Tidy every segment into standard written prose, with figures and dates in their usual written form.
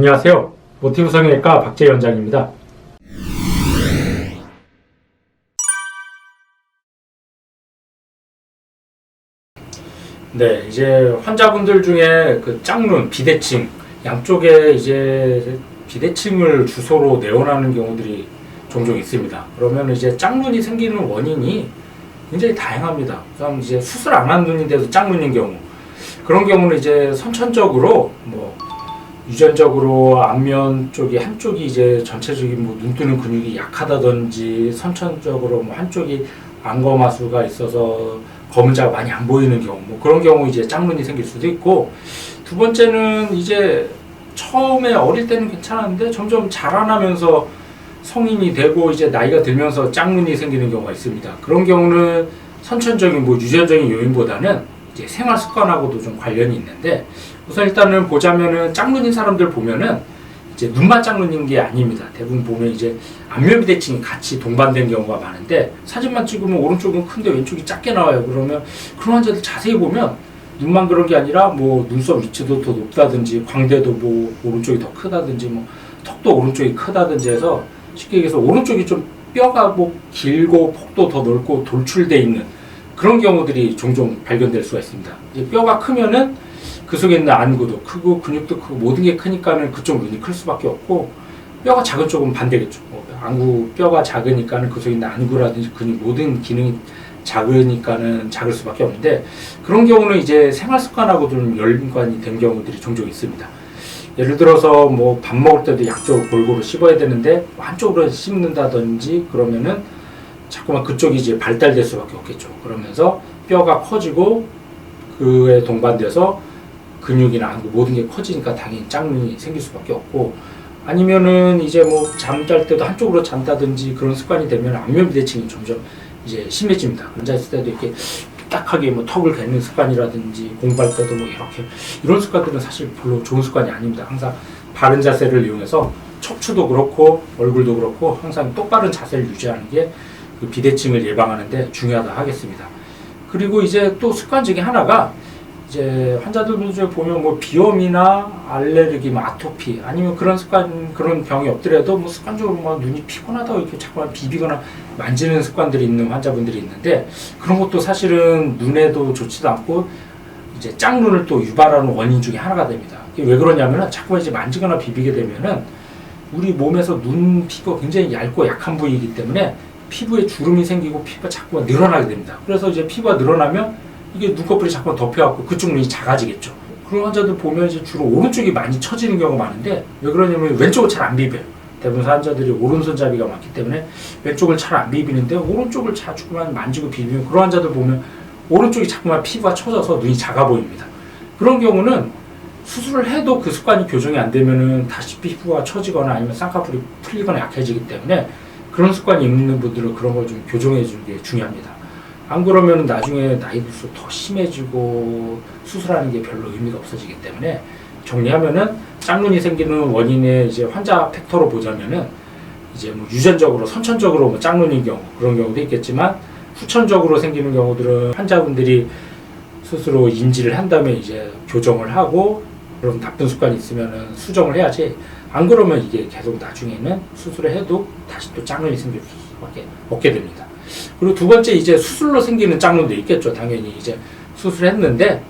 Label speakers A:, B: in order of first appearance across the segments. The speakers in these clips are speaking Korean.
A: 안녕하세요. 모티브 성형외과 박재희 원장입니다. 네, 이제 환자분들 중에 그 짝눈, 비대칭 양쪽에 이제 비대칭을 주소로 내원하는 경우들이 종종 있습니다. 그러면 이제 짝눈이 생기는 원인이 굉장히 다양합니다. 우선 이제 수술 안 한 눈인데도 짝눈인 경우, 그런 경우는 이제 선천적으로 유전적으로 안면 쪽이 한쪽이 이제 전체적인 눈 뜨는 근육이 약하다든지 선천적으로 한쪽이 안검하수가 있어서 검은자가 많이 안 보이는 경우, 그런 경우 이제 짝눈이 생길 수도 있고, 두 번째는 이제 처음에 어릴 때는 괜찮았는데 점점 자라나면서 성인이 되고 이제 나이가 들면서 짝눈이 생기는 경우가 있습니다. 그런 경우는 선천적인 유전적인 요인보다는 이제 생활 습관하고도 좀 관련이 있는데, 우선 일단은 보자면은 짝눈인 사람들 보면은 이제 눈만 짝눈인 게 아닙니다. 대부분 보면 이제 안면 비대칭이 같이 동반된 경우가 많은데, 사진만 찍으면 오른쪽은 큰데 왼쪽이 작게 나와요. 그러면 그런 환자들 자세히 보면 눈만 그런 게 아니라 눈썹 위치도 더 높다든지, 광대도 오른쪽이 더 크다든지, 턱도 오른쪽이 크다든지 해서, 쉽게 얘기해서 오른쪽이 좀 뼈가 길고 폭도 더 넓고 돌출돼 있는 그런 경우들이 종종 발견될 수가 있습니다. 이제 뼈가 크면은 그 속에 있는 안구도 크고 근육도 크고 모든 게 크니까는 그쪽 눈이 클 수밖에 없고, 뼈가 작은 쪽은 반대겠죠. 안구 뼈가 작으니까는 그 속에 있는 안구라든지 근육 모든 기능이 작으니까는 작을 수밖에 없는데, 그런 경우는 이제 생활 습관하고 좀 연관이 된 경우들이 종종 있습니다. 예를 들어서 밥 먹을 때도 양쪽을 골고루 씹어야 되는데 한쪽으로 씹는다든지 그러면은 자꾸만 그쪽이 이제 발달될 수밖에 없겠죠. 그러면서 뼈가 커지고 그에 동반돼서 근육이나 안구 모든 게 커지니까 당연히 짝눈이 생길 수밖에 없고, 아니면은 이제 잠잘 때도 한쪽으로 잔다든지 그런 습관이 되면 안면 비대칭이 점점 이제 심해집니다. 앉아있을 때도 이렇게 딱하게 턱을 개는 습관이라든지, 공부할 때도 이렇게, 이런 습관들은 사실 별로 좋은 습관이 아닙니다. 항상 바른 자세를 이용해서 척추도 그렇고 얼굴도 그렇고 항상 똑바른 자세를 유지하는 게 그 비대칭을 예방하는 데 중요하다 하겠습니다. 그리고 이제 또 습관 중에 하나가, 이제 환자들 중에 보면 비염이나 알레르기, 아토피, 아니면 그런 병이 없더라도 습관적으로 눈이 피곤하다고 이렇게 자꾸만 비비거나 만지는 습관들이 있는 환자분들이 있는데, 그런 것도 사실은 눈에도 좋지도 않고 이제 짝눈을 또 유발하는 원인 중에 하나가 됩니다. 이게 왜 그러냐면은 자꾸만 이제 만지거나 비비게 되면은 우리 몸에서 눈 피부가 굉장히 얇고 약한 부위이기 때문에 피부에 주름이 생기고 피부가 자꾸만 늘어나게 됩니다. 그래서 이제 피부가 늘어나면 이게 눈꺼풀이 자꾸 덮여갖고 그쪽 눈이 작아지겠죠. 그런 환자들 보면 이제 주로 오른쪽이 많이 처지는 경우가 많은데, 왜 그러냐면 왼쪽을 잘 안 비벼요. 대부분 환자들이 오른손잡이가 많기 때문에 왼쪽을 잘 안 비비는데, 오른쪽을 자꾸만 만지고 비비면 그런 환자들 보면 오른쪽이 자꾸만 피부가 처져서 눈이 작아 보입니다. 그런 경우는 수술을 해도 그 습관이 교정이 안 되면은 다시 피부가 처지거나 아니면 쌍꺼풀이 풀리거나 약해지기 때문에, 그런 습관이 있는 분들은 그런 걸 좀 교정해 주는 게 중요합니다. 안 그러면 나중에 나이 들수록 더 심해지고 수술하는 게 별로 의미가 없어지기 때문에, 정리하면은 짝눈이 생기는 원인의 이제 환자 팩터로 보자면은 이제 유전적으로, 선천적으로 짝눈인 경우, 그런 경우도 있겠지만, 후천적으로 생기는 경우들은 환자분들이 스스로 인지를 한 다음에 이제 교정을 하고, 그런 나쁜 습관이 있으면은 수정을 해야지, 안 그러면 이게 계속 나중에는 수술을 해도 다시 또 짝눈이 생길 수밖에 없게 됩니다. 그리고 두 번째, 이제 수술로 생기는 짝눈도 있겠죠. 당연히 이제 수술했는데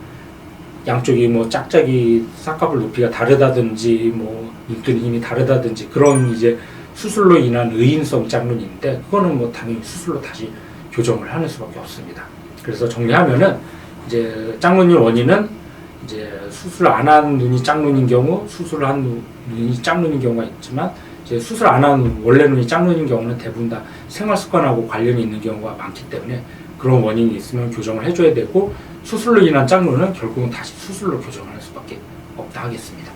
A: 양쪽이 짝짝이 쌍꺼풀 높이가 다르다든지 눈뜨는 힘이 다르다든지, 그런 이제 수술로 인한 의인성 짝눈인데, 그거는 당연히 수술로 다시 교정을 하는 수밖에 없습니다. 그래서 정리하면은 이제 짝눈의 원인은 이제 수술 안 한 눈이 짝눈인 경우, 수술을 한 눈이 짝눈인 경우가 있지만, 이제 수술 안 한 원래 눈이 짝눈인 경우는 대부분 다 생활 습관하고 관련이 있는 경우가 많기 때문에, 그런 원인이 있으면 교정을 해줘야 되고, 수술로 인한 짝눈은 결국은 다시 수술로 교정할 수밖에 없다 하겠습니다.